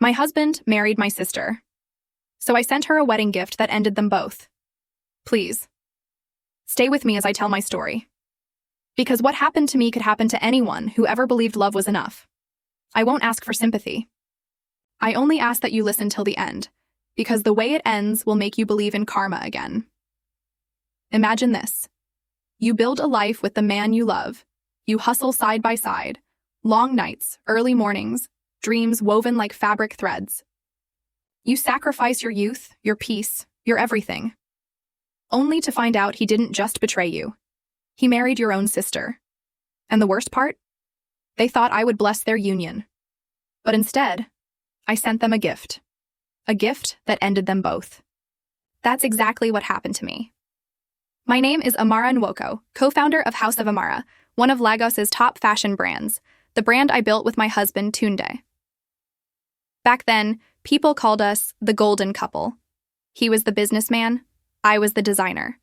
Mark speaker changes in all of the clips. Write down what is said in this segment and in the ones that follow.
Speaker 1: My husband married my sister, so I sent her a wedding gift that ended them both. Please, stay with me as I tell my story. Because what happened to me could happen to anyone who ever believed love was enough. I won't ask for sympathy. I only ask that you listen till the end, because the way it ends will make you believe in karma again. Imagine this. You build a life with the man you love. You hustle side by side. Long nights, early mornings, dreams woven like fabric threads. You sacrifice your youth, your peace, your everything. Only to find out he didn't just betray you. He married your own sister. And the worst part? They thought I would bless their union. But instead, I sent them a gift. A gift that ended them both. That's exactly what happened to me. My name is Amara Nwoko, co-founder of House of Amara, one of Lagos's top fashion brands, the brand I built with my husband Tunde. Back then, people called us the golden couple. He was the businessman, I was the designer.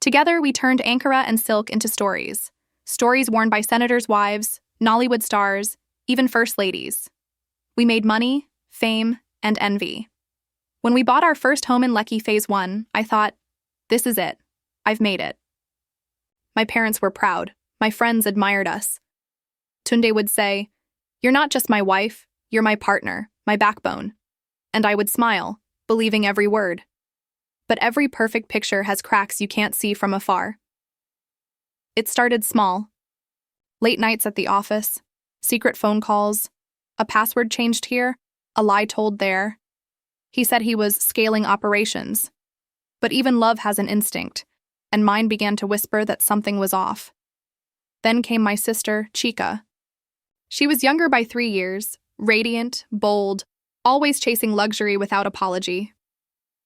Speaker 1: Together, we turned Ankara and silk into stories. Stories worn by senators' wives, Nollywood stars, even first ladies. We made money, fame, and envy. When we bought our first home in Lekki Phase 1, I thought, this is it. I've made it. My parents were proud. My friends admired us. Tunde would say, "You're not just my wife, you're my partner, my backbone." And I would smile, believing every word. But every perfect picture has cracks you can't see from afar. It started small. Late nights at the office, secret phone calls, a password changed here, a lie told there. He said he was scaling operations. But even love has an instinct, and mine began to whisper that something was off. Then came my sister, Chica. She was younger by 3 years, radiant, bold, always chasing luxury without apology.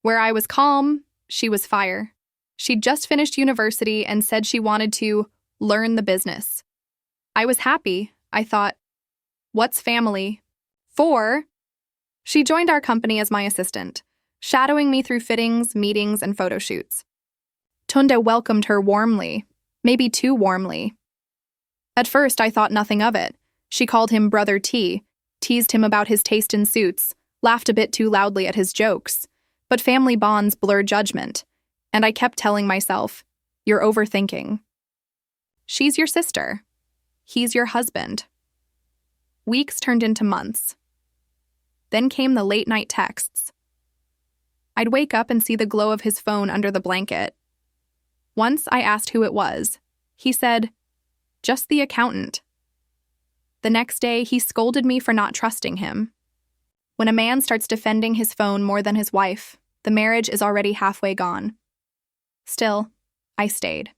Speaker 1: Where I was calm, she was fire. She'd just finished university and said she wanted to learn the business. I was happy. I thought, what's family? 4. She joined our company as my assistant, shadowing me through fittings, meetings, and photo shoots. Tunde welcomed her warmly, maybe too warmly. At first, I thought nothing of it. She called him Brother T, teased him about his taste in suits, laughed a bit too loudly at his jokes. But family bonds blur judgment, and I kept telling myself, you're overthinking. She's your sister. He's your husband. Weeks turned into months. Then came the late-night texts. I'd wake up and see the glow of his phone under the blanket. Once I asked who it was. He said, just the accountant. The next day, he scolded me for not trusting him. When a man starts defending his phone more than his wife, the marriage is already halfway gone. Still, I stayed.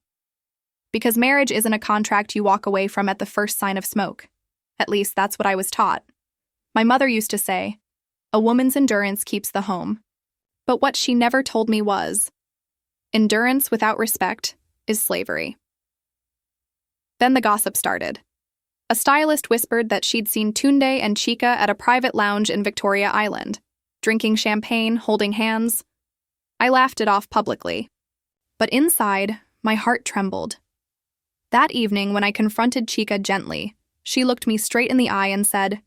Speaker 1: Because marriage isn't a contract you walk away from at the first sign of smoke. At least that's what I was taught. My mother used to say, a woman's endurance keeps the home. But what she never told me was, endurance without respect is slavery. Then the gossip started. A stylist whispered that she'd seen Tunde and Chica at a private lounge in Victoria Island, drinking champagne, holding hands. I laughed it off publicly. But inside, my heart trembled. That evening, when I confronted Chica gently, she looked me straight in the eye and said,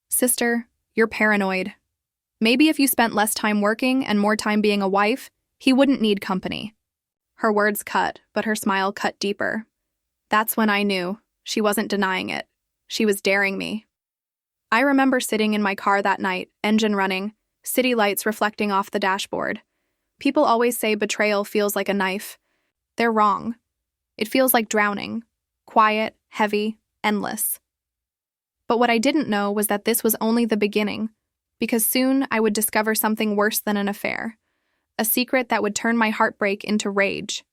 Speaker 1: "Sister, you're paranoid. Maybe if you spent less time working and more time being a wife, he wouldn't need company." Her words cut, but her smile cut deeper. That's when I knew. She wasn't denying it. She was daring me. I remember sitting in my car that night, engine running, city lights reflecting off the dashboard. People always say betrayal feels like a knife. They're wrong. It feels like drowning. Quiet, heavy, endless. But what I didn't know was that this was only the beginning, because soon I would discover something worse than an affair. A secret that would turn my heartbreak into rage.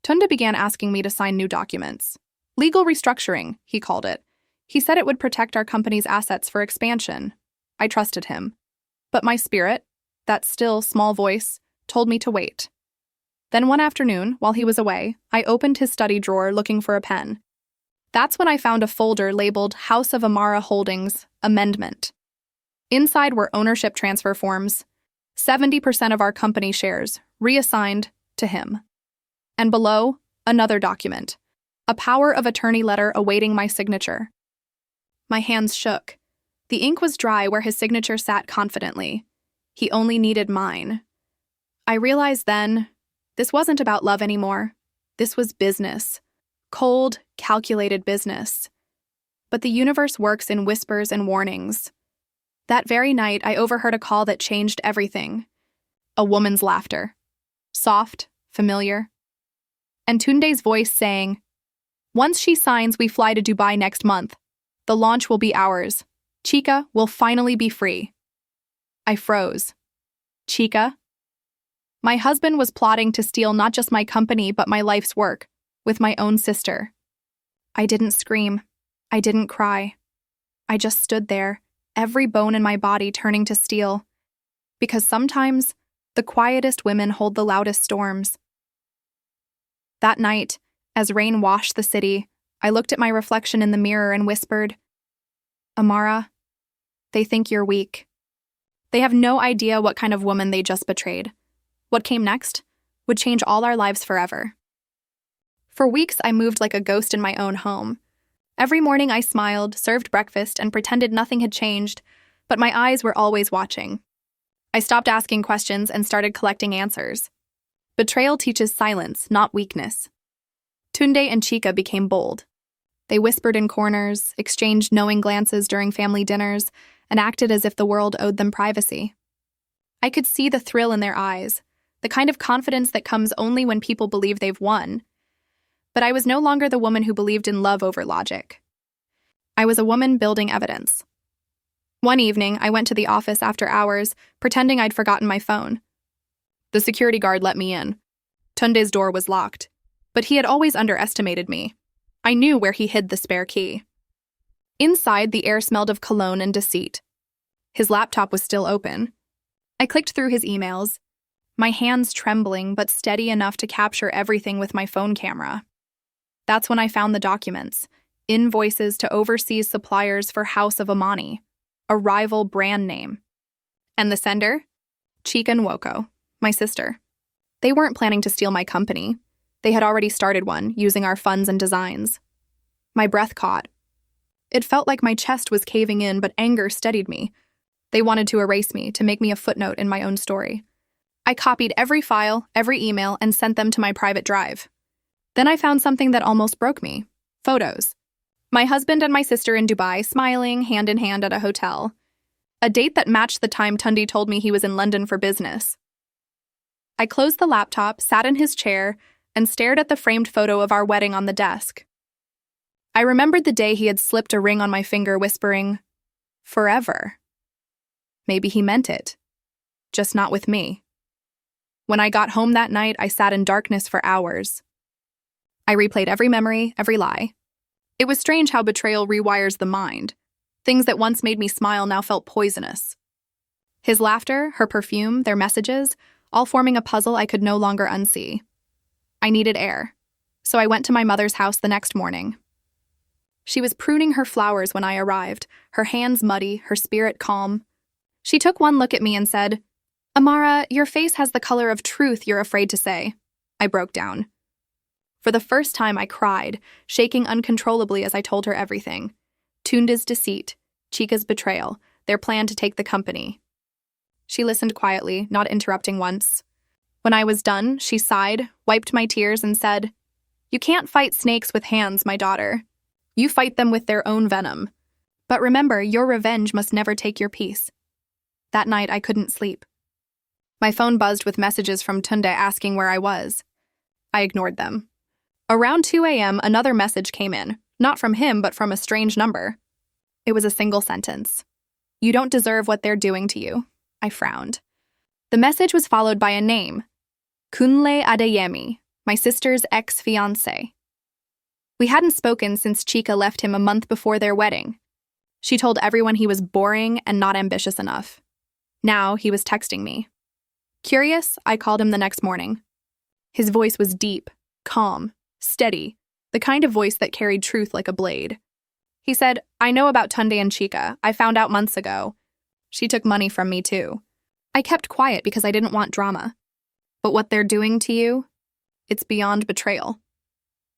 Speaker 1: Tunde began asking me to sign new documents. Legal restructuring, he called it. He said it would protect our company's assets for expansion. I trusted him. But my spirit, that still, small voice, told me to wait. Then one afternoon, while he was away, I opened his study drawer looking for a pen. That's when I found a folder labeled House of Amara Holdings Amendment. Inside were ownership transfer forms, 70% of our company shares, reassigned to him. And below, another document. A power of attorney letter awaiting my signature. My hands shook. The ink was dry where his signature sat confidently. He only needed mine. I realized then, this wasn't about love anymore. This was business. Cold, calculated business. But the universe works in whispers and warnings. That very night, I overheard a call that changed everything. A woman's laughter. Soft, familiar. And Tunde's voice saying, "Once she signs, we fly to Dubai next month. The launch will be ours. Chica will finally be free." I froze. Chica? My husband was plotting to steal not just my company, but my life's work, with my own sister. I didn't scream. I didn't cry. I just stood there, every bone in my body turning to steel. Because sometimes, the quietest women hold the loudest storms. That night, as rain washed the city, I looked at my reflection in the mirror and whispered, "Amara, they think you're weak. They have no idea what kind of woman they just betrayed. What came next would change all our lives forever." For weeks, I moved like a ghost in my own home. Every morning I smiled, served breakfast, and pretended nothing had changed, but my eyes were always watching. I stopped asking questions and started collecting answers. Betrayal teaches silence, not weakness. Tunde and Chica became bold. They whispered in corners, exchanged knowing glances during family dinners, and acted as if the world owed them privacy. I could see the thrill in their eyes, the kind of confidence that comes only when people believe they've won. But I was no longer the woman who believed in love over logic. I was a woman building evidence. One evening, I went to the office after hours, pretending I'd forgotten my phone. The security guard let me in. Tunde's door was locked, but he had always underestimated me. I knew where he hid the spare key. Inside, the air smelled of cologne and deceit. His laptop was still open. I clicked through his emails, my hands trembling but steady enough to capture everything with my phone camera. That's when I found the documents, invoices to overseas suppliers for House of Amani, a rival brand name. And the sender? Chica and Woko, my sister. They weren't planning to steal my company. They had already started one, using our funds and designs. My breath caught. It felt like my chest was caving in, but anger steadied me. They wanted to erase me, to make me a footnote in my own story. I copied every file, every email, and sent them to my private drive. Then I found something that almost broke me. Photos. My husband and my sister in Dubai, smiling, hand in hand at a hotel. A date that matched the time Tunde told me he was in London for business. I closed the laptop, sat in his chair, and stared at the framed photo of our wedding on the desk. I remembered the day he had slipped a ring on my finger, whispering, "Forever." Maybe he meant it. Just not with me. When I got home that night, I sat in darkness for hours. I replayed every memory, every lie. It was strange how betrayal rewires the mind. Things that once made me smile now felt poisonous. His laughter, her perfume, their messages, all forming a puzzle I could no longer unsee. I needed air, so I went to my mother's house the next morning. She was pruning her flowers when I arrived, her hands muddy, her spirit calm. She took one look at me and said, "Amara, your face has the color of truth you're afraid to say." I broke down. For the first time, I cried, shaking uncontrollably as I told her everything. Tunde's deceit, Chica's betrayal, their plan to take the company. She listened quietly, not interrupting once. When I was done, she sighed, wiped my tears, and said, "You can't fight snakes with hands, my daughter. You fight them with their own venom. But remember, your revenge must never take your peace." That night, I couldn't sleep. My phone buzzed with messages from Tunde asking where I was. I ignored them. Around 2 a.m., another message came in, not from him, but from a strange number. It was a single sentence. "You don't deserve what they're doing to you." I frowned. The message was followed by a name, Kunle Adeyemi, my sister's ex-fiancé. We hadn't spoken since Chica left him a month before their wedding. She told everyone he was boring and not ambitious enough. Now he was texting me. Curious, I called him the next morning. His voice was deep, calm, steady, the kind of voice that carried truth like a blade. He said, "I know about Tunde and Chica. I found out months ago. She took money from me too." I kept quiet because I didn't want drama. "But what they're doing to you, it's beyond betrayal."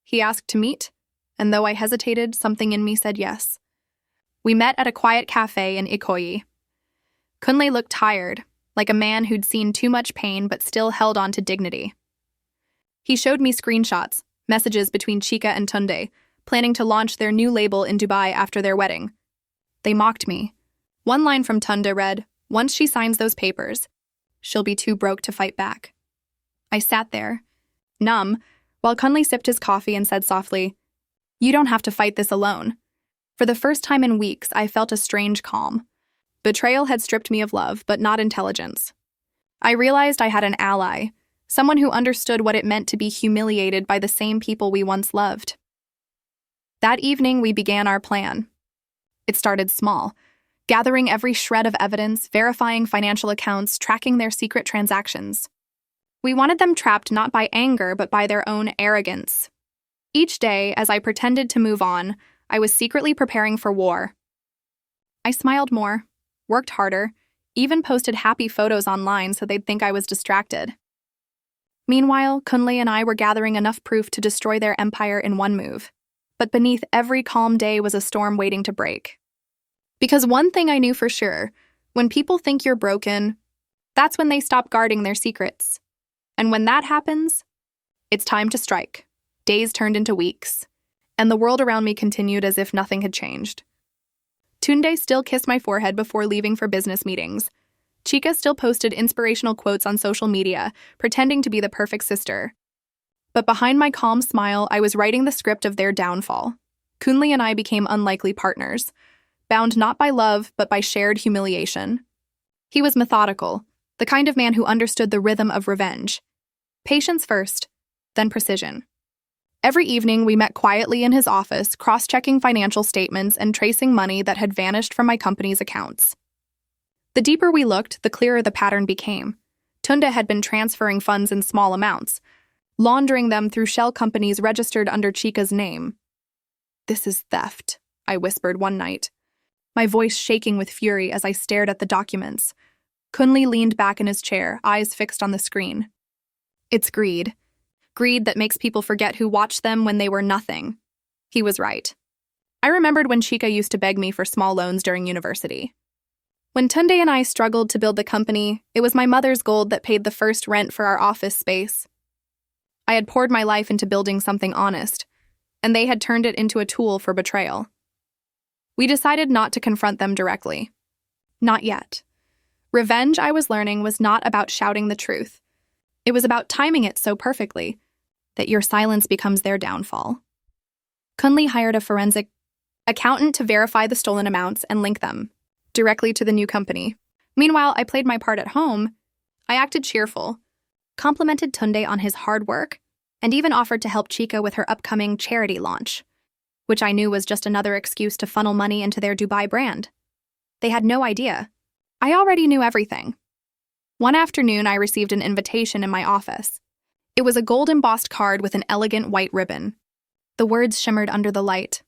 Speaker 1: He asked to meet, and though I hesitated, something in me said yes. We met at a quiet cafe in Ikoyi. Kunle looked tired, like a man who'd seen too much pain but still held on to dignity. He showed me screenshots, messages between Chika and Tunde, planning to launch their new label in Dubai after their wedding. They mocked me. One line from Tunde read, "Once she signs those papers, she'll be too broke to fight back." I sat there, numb, while Kunle sipped his coffee and said softly, "You don't have to fight this alone." For the first time in weeks, I felt a strange calm. Betrayal had stripped me of love, but not intelligence. I realized I had an ally, someone who understood what it meant to be humiliated by the same people we once loved. That evening, we began our plan. It started small, gathering every shred of evidence, verifying financial accounts, tracking their secret transactions. We wanted them trapped not by anger, but by their own arrogance. Each day, as I pretended to move on, I was secretly preparing for war. I smiled more, worked harder, even posted happy photos online so they'd think I was distracted. Meanwhile, Kunle and I were gathering enough proof to destroy their empire in one move. But beneath every calm day was a storm waiting to break. Because one thing I knew for sure, when people think you're broken, that's when they stop guarding their secrets. And when that happens, it's time to strike. Days turned into weeks, and the world around me continued as if nothing had changed. Tunde still kissed my forehead before leaving for business meetings. Chika still posted inspirational quotes on social media, pretending to be the perfect sister. But behind my calm smile, I was writing the script of their downfall. Kunle and I became unlikely partners, bound not by love, but by shared humiliation. He was methodical, the kind of man who understood the rhythm of revenge. Patience first, then precision. Every evening, we met quietly in his office, cross-checking financial statements and tracing money that had vanished from my company's accounts. The deeper we looked, the clearer the pattern became. Tunde had been transferring funds in small amounts, laundering them through shell companies registered under Chika's name. "This is theft," I whispered one night, my voice shaking with fury as I stared at the documents. Kunle leaned back in his chair, eyes fixed on the screen. "It's greed. Greed that makes people forget who watched them when they were nothing." He was right. I remembered when Chika used to beg me for small loans during university. When Tunde and I struggled to build the company, it was my mother's gold that paid the first rent for our office space. I had poured my life into building something honest, and they had turned it into a tool for betrayal. We decided not to confront them directly. Not yet. Revenge, I was learning, was not about shouting the truth. It was about timing it so perfectly that your silence becomes their downfall. Kunle hired a forensic accountant to verify the stolen amounts and link them directly to the new company. Meanwhile, I played my part at home. I acted cheerful, complimented Tunde on his hard work, and even offered to help Chika with her upcoming charity launch, which I knew was just another excuse to funnel money into their Dubai brand. They had no idea. I already knew everything. One afternoon, I received an invitation in my office. It was a gold-embossed card with an elegant white ribbon. The words shimmered under the light.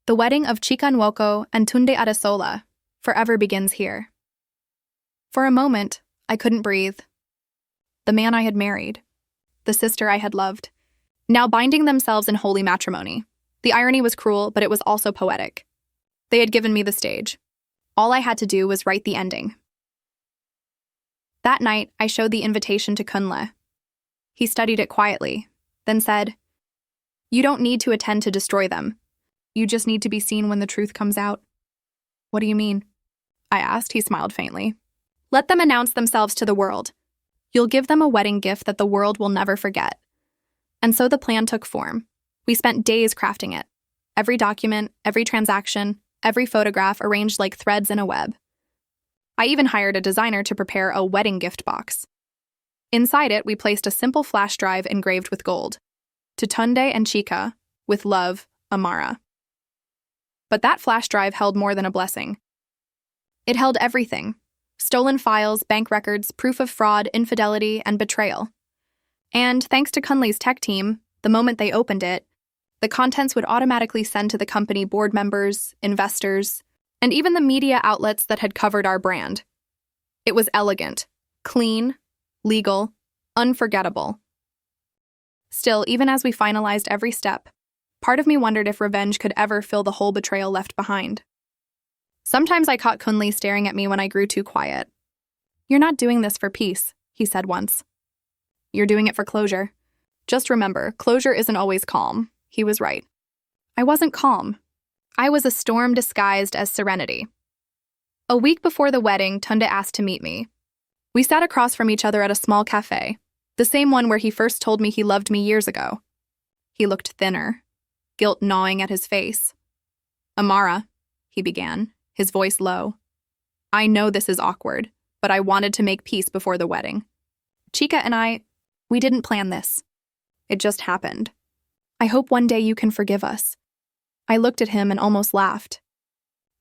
Speaker 1: "The wedding of Chika Nwoko and Tunde Adesola forever begins here." For a moment, I couldn't breathe. The man I had married, the sister I had loved, now binding themselves in holy matrimony. The irony was cruel, but it was also poetic. They had given me the stage. All I had to do was write the ending. That night, I showed the invitation to Kunle. He studied it quietly, then said, "You don't need to attend to destroy them. You just need to be seen when the truth comes out." "What do you mean?" I asked. He smiled faintly. "Let them announce themselves to the world. You'll give them a wedding gift that the world will never forget." And so the plan took form. We spent days crafting it. Every document, every transaction, every photograph arranged like threads in a web. I even hired a designer to prepare a wedding gift box. Inside it, we placed a simple flash drive engraved with gold. "To Tunde and Chika, with love, Amara." But that flash drive held more than a blessing. It held everything: stolen files, bank records, proof of fraud, infidelity, and betrayal. And thanks to Kunle's tech team, the moment they opened it, the contents would automatically send to the company board members, investors, and even the media outlets that had covered our brand. It was elegant, clean, legal, unforgettable. Still, even as we finalized every step, part of me wondered if revenge could ever fill the whole betrayal left behind. Sometimes I caught Kunli staring at me when I grew too quiet. "You're not doing this for peace," he said once. "You're doing it for closure. Just remember, closure isn't always calm." He was right. I wasn't calm. I was a storm disguised as serenity. A week before the wedding, Tunde asked to meet me. We sat across from each other at a small cafe, the same one where he first told me he loved me years ago. He looked thinner, guilt gnawing at his face. "Amara," he began, his voice low. "I know this is awkward, but I wanted to make peace before the wedding. Chika and we didn't plan this. It just happened. I hope one day you can forgive us." I looked at him and almost laughed.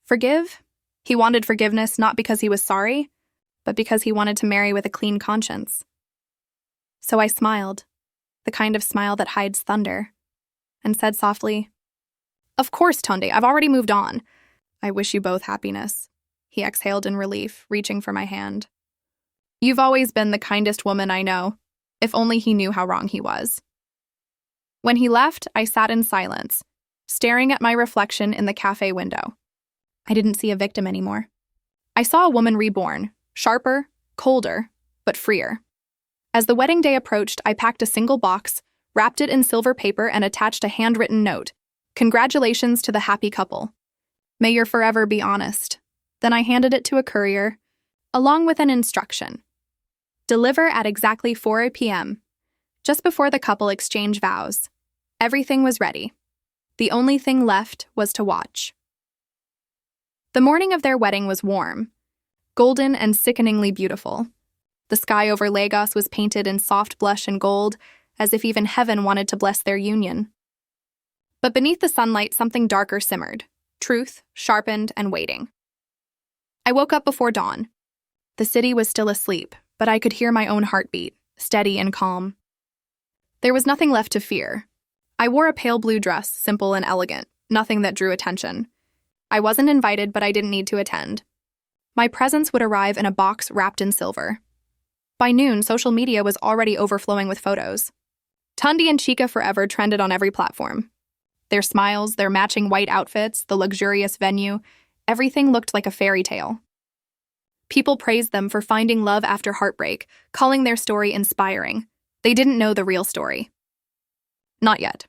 Speaker 1: Forgive? He wanted forgiveness not because he was sorry, but because he wanted to marry with a clean conscience. So I smiled, the kind of smile that hides thunder, and said softly, "Of course, Tunde, I've already moved on. I wish you both happiness." He exhaled in relief, reaching for my hand. "You've always been the kindest woman I know. If only he knew how wrong he was." When he left, I sat in silence, staring at my reflection in the cafe window. I didn't see a victim anymore. I saw a woman reborn, sharper, colder, but freer. As the wedding day approached, I packed a single box, wrapped it in silver paper, and attached a handwritten note. "Congratulations to the happy couple. May your forever be honest." Then I handed it to a courier, along with an instruction. "Deliver at exactly 4 p.m., just before the couple exchange vows." Everything was ready. The only thing left was to watch. The morning of their wedding was warm, golden and sickeningly beautiful. The sky over Lagos was painted in soft blush and gold, as if even heaven wanted to bless their union. But beneath the sunlight, something darker simmered, truth, sharpened and waiting. I woke up before dawn. The city was still asleep, but I could hear my own heartbeat, steady and calm. There was nothing left to fear. I wore a pale blue dress, simple and elegant, nothing that drew attention. I wasn't invited, but I didn't need to attend. My presence would arrive in a box wrapped in silver. By noon, social media was already overflowing with photos. Tunde and Chika forever trended on every platform. Their smiles, their matching white outfits, the luxurious venue, everything looked like a fairy tale. People praised them for finding love after heartbreak, calling their story inspiring. They didn't know the real story. Not yet.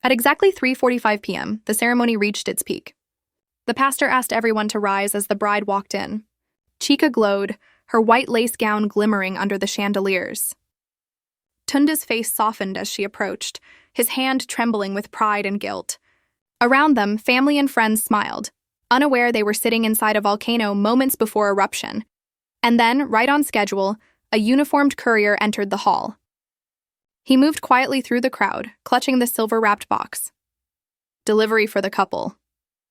Speaker 1: At exactly 3:45 p.m., the ceremony reached its peak. The pastor asked everyone to rise as the bride walked in. Chika glowed, her white lace gown glimmering under the chandeliers. Tunde's face softened as she approached, his hand trembling with pride and guilt. Around them, family and friends smiled, unaware they were sitting inside a volcano moments before eruption. And then, right on schedule, a uniformed courier entered the hall. He moved quietly through the crowd, clutching the silver-wrapped box. "Delivery for the couple,"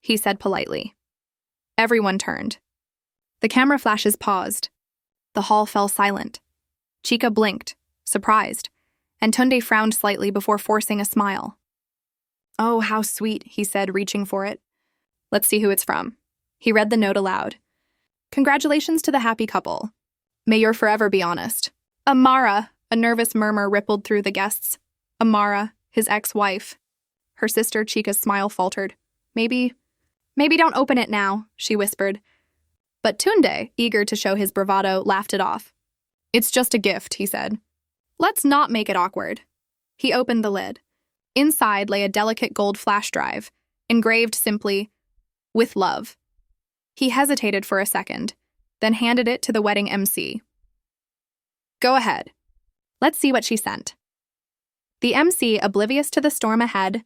Speaker 1: he said politely. Everyone turned. The camera flashes paused. The hall fell silent. Chika blinked, surprised, and Tunde frowned slightly before forcing a smile. "Oh, how sweet," he said, reaching for it. "Let's see who it's from." He read the note aloud. "Congratulations to the happy couple. May your forever be honest. Amara." A nervous murmur rippled through the guests. Amara, his ex-wife. Her sister Chika's smile faltered. Maybe don't open it now," she whispered. But Tunde, eager to show his bravado, laughed it off. "It's just a gift," he said. "Let's not make it awkward." He opened the lid. Inside lay a delicate gold flash drive, engraved simply, "With love." He hesitated for a second, then handed it to the wedding MC. "Go ahead. Let's see what she sent." The MC, oblivious to the storm ahead,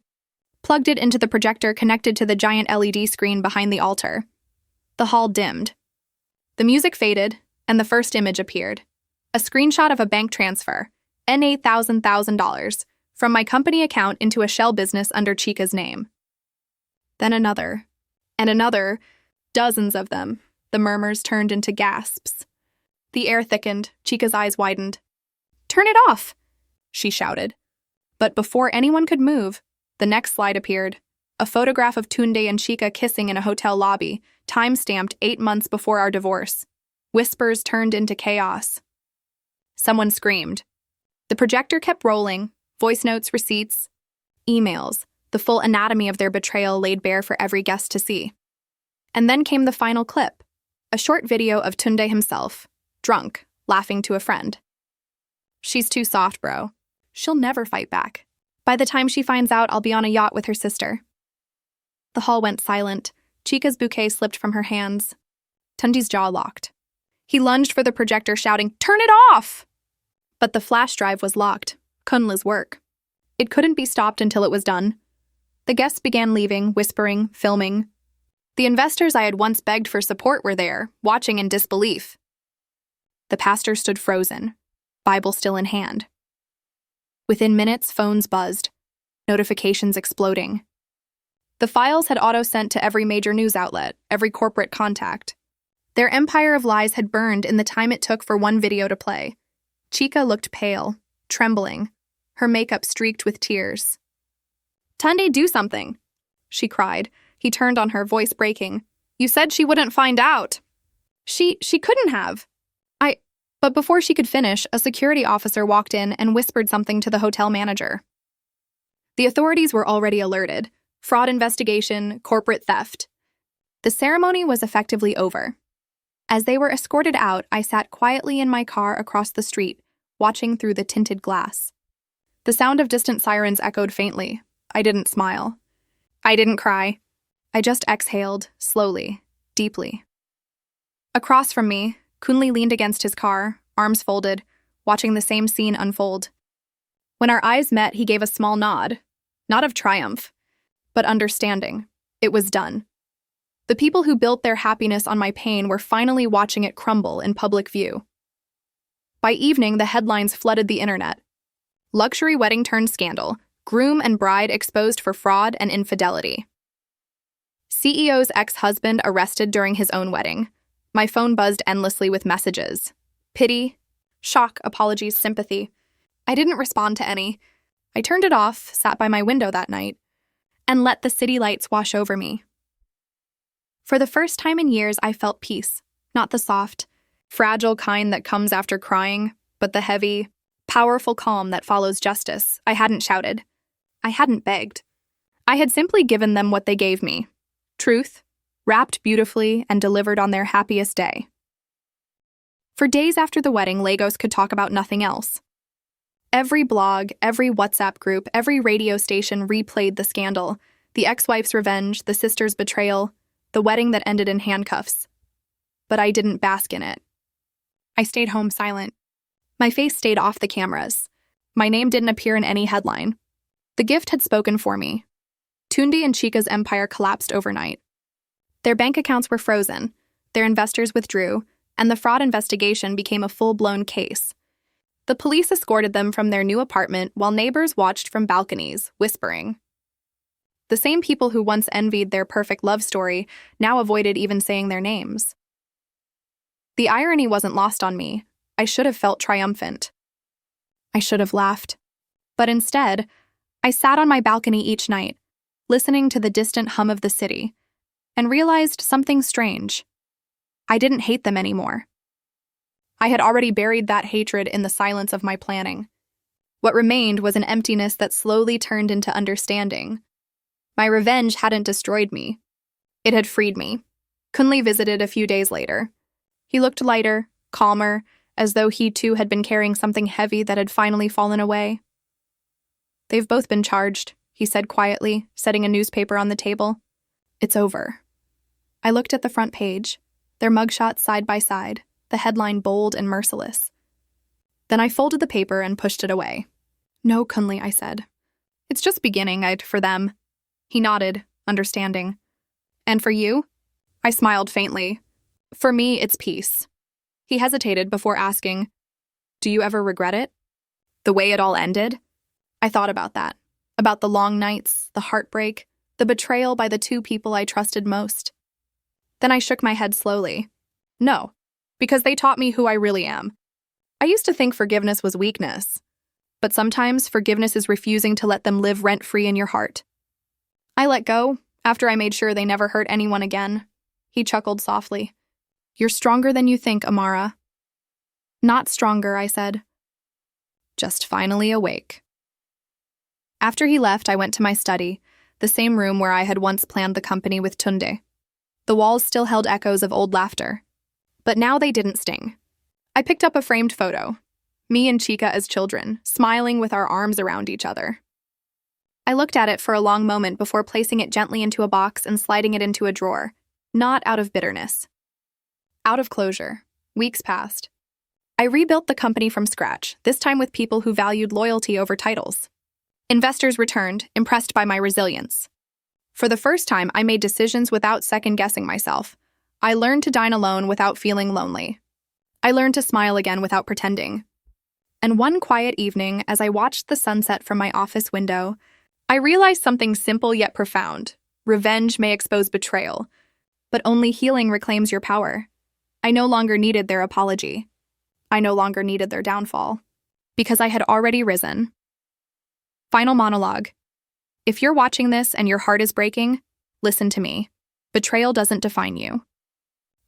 Speaker 1: plugged it into the projector connected to the giant LED screen behind the altar. The hall dimmed. The music faded, and the first image appeared. A screenshot of a bank transfer, $8,000 from my company account into a shell business under Chika's name. Then another, and another, dozens of them. The murmurs turned into gasps. The air thickened, Chika's eyes widened. "Turn it off!" she shouted. But before anyone could move, the next slide appeared. A photograph of Tunde and Chika kissing in a hotel lobby, time-stamped 8 months before our divorce. Whispers turned into chaos. Someone screamed. The projector kept rolling, voice notes, receipts, emails, the full anatomy of their betrayal laid bare for every guest to see. And then came the final clip, a short video of Tunde himself, drunk, laughing to a friend. She's too soft, bro. She'll never fight back. By the time she finds out, I'll be on a yacht with her sister. The hall went silent. Chica's bouquet slipped from her hands. Tunde's jaw locked. He lunged for the projector, shouting, "Turn it off!" But the flash drive was locked. Kunle's work. It couldn't be stopped until it was done. The guests began leaving, whispering, filming. The investors I had once begged for support were there, watching in disbelief. The pastor stood frozen, Bible still in hand. Within minutes, phones buzzed, notifications exploding. The files had auto-sent to every major news outlet, every corporate contact. Their empire of lies had burned in the time it took for one video to play. Chica looked pale, trembling, her makeup streaked with tears. "Tunde, do something," she cried. He turned on her, voice breaking. "You said she wouldn't find out." She couldn't have. But before she could finish, a security officer walked in and whispered something to the hotel manager. The authorities were already alerted. Fraud investigation, corporate theft. The ceremony was effectively over. As they were escorted out, I sat quietly in my car across the street, watching through the tinted glass. The sound of distant sirens echoed faintly. I didn't smile. I didn't cry. I just exhaled, slowly, deeply. Across from me, Kunle leaned against his car, arms folded, watching the same scene unfold. When our eyes met, he gave a small nod, not of triumph, but understanding. It was done. The people who built their happiness on my pain were finally watching it crumble in public view. By evening, the headlines flooded the internet. Luxury wedding turned scandal, groom and bride exposed for fraud and infidelity. CEO's ex-husband arrested during his own wedding. My phone buzzed endlessly with messages. Pity, shock, apologies, sympathy. I didn't respond to any. I turned it off, sat by my window that night, and let the city lights wash over me. For the first time in years, I felt peace, not the soft, fragile kind that comes after crying, but the heavy, powerful calm that follows justice. I hadn't shouted. I hadn't begged. I had simply given them what they gave me. Truth, wrapped beautifully and delivered on their happiest day. For days after the wedding, Lagos could talk about nothing else. Every blog, every WhatsApp group, every radio station replayed the scandal, the ex-wife's revenge, the sister's betrayal, the wedding that ended in handcuffs. But I didn't bask in it. I stayed home silent. My face stayed off the cameras. My name didn't appear in any headline. The gift had spoken for me. Tunde and Chica's empire collapsed overnight. Their bank accounts were frozen, their investors withdrew, and the fraud investigation became a full-blown case. The police escorted them from their new apartment while neighbors watched from balconies, whispering. The same people who once envied their perfect love story now avoided even saying their names. The irony wasn't lost on me. I should have felt triumphant. I should have laughed. But instead, I sat on my balcony each night, listening to the distant hum of the city, and realized something strange. I didn't hate them anymore. I had already buried that hatred in the silence of my planning. What remained was an emptiness that slowly turned into understanding. My revenge hadn't destroyed me. It had freed me. Kunle visited a few days later. He looked lighter, calmer, as though he too had been carrying something heavy that had finally fallen away. "They've both been charged," he said quietly, setting a newspaper on the table. "It's over." I looked at the front page, their mugshots side by side, the headline bold and merciless. Then I folded the paper and pushed it away. "No, Kunle," I said. "It's just beginning, for them." He nodded, understanding. "And for you?" I smiled faintly. "For me, it's peace." He hesitated before asking, "Do you ever regret it? The way it all ended?" I thought about that, about the long nights, the heartbreak, the betrayal by the two people I trusted most. Then I shook my head slowly. No, because they taught me who I really am. I used to think forgiveness was weakness, but sometimes forgiveness is refusing to let them live rent-free in your heart. I let go after I made sure they never hurt anyone again. He chuckled softly. "You're stronger than you think, Amara." "Not stronger," I said. "Just finally awake." After he left, I went to my study, the same room where I had once planned the company with Tunde. The walls still held echoes of old laughter. But now they didn't sting. I picked up a framed photo. Me and Chica as children, smiling with our arms around each other. I looked at it for a long moment before placing it gently into a box and sliding it into a drawer, not out of bitterness. Out of closure. Weeks passed. I rebuilt the company from scratch, this time with people who valued loyalty over titles. Investors returned, impressed by my resilience. For the first time, I made decisions without second-guessing myself. I learned to dine alone without feeling lonely. I learned to smile again without pretending. And one quiet evening, as I watched the sunset from my office window, I realized something simple yet profound. Revenge may expose betrayal, but only healing reclaims your power. I no longer needed their apology. I no longer needed their downfall, because I had already risen. Final monologue. If you're watching this and your heart is breaking, listen to me. Betrayal doesn't define you.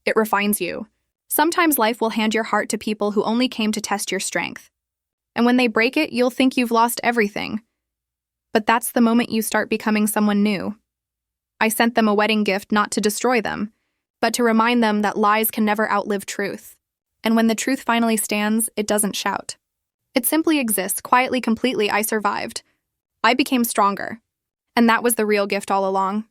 Speaker 1: It refines you. Sometimes life will hand your heart to people who only came to test your strength. And when they break it, you'll think you've lost everything. But that's the moment you start becoming someone new. I sent them a wedding gift not to destroy them, but to remind them that lies can never outlive truth. And when the truth finally stands, it doesn't shout. It simply exists, quietly, completely. I survived. I became stronger. And that was the real gift all along.